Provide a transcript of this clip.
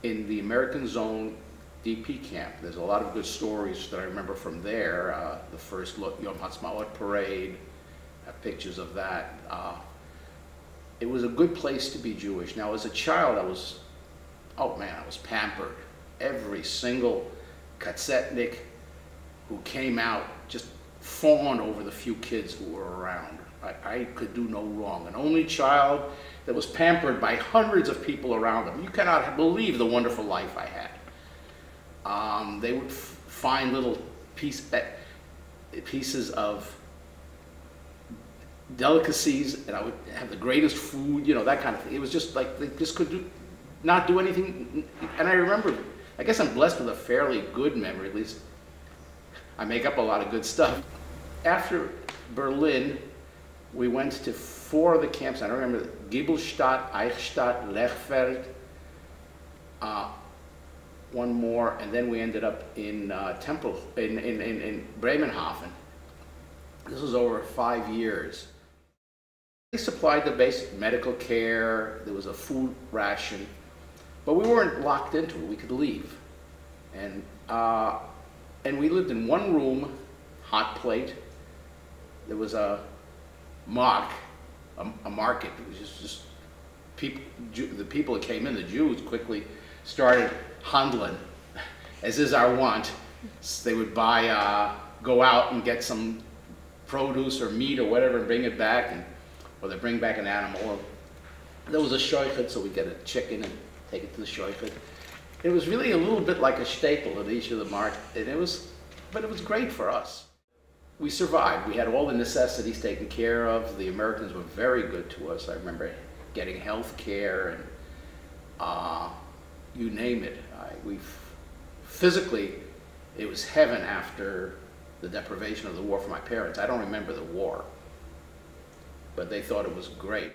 in the American Zone DP camp. There's a lot of good stories that I remember from there. The first Yom Ha'atzmaut parade, pictures of that. It was a good place to be Jewish. Now, as a child, I was pampered. Every single Katzetnik who came out just fawned over the few kids who were around. I could do no wrong. An only child that was pampered by hundreds of people around him. You cannot believe the wonderful life I had. They would find little pieces of delicacies, and I would have the greatest food, you know, that kind of thing. It was just like they just could not do anything. And I remember, I guess I'm blessed with a fairly good memory, at least I make up a lot of good stuff. After Berlin, we went to 4 of the camps. I don't remember, Giebelstadt, Eichstadt, Lechfeld, one more, and then we ended up in in Bremenhaven. This was over 5 years. They supplied the basic medical care. There was a food ration, but we weren't locked into it. We could leave, and we lived in one room, hot plate. There was a market. It was just people. The people that came in, the Jews, quickly started handling, as is our wont. They would buy, go out and get some produce or meat or whatever and bring it back, or they bring back an animal. There was a shoichet, so we'd get a chicken and take it to the shoichet. It was really a little bit like a staple at each of the market, and but it was great for us. We survived. We had all the necessities taken care of. The Americans were very good to us. I remember getting health care and you name it. Physically, it was heaven after the deprivation of the war for my parents. I don't remember the war, but they thought it was great.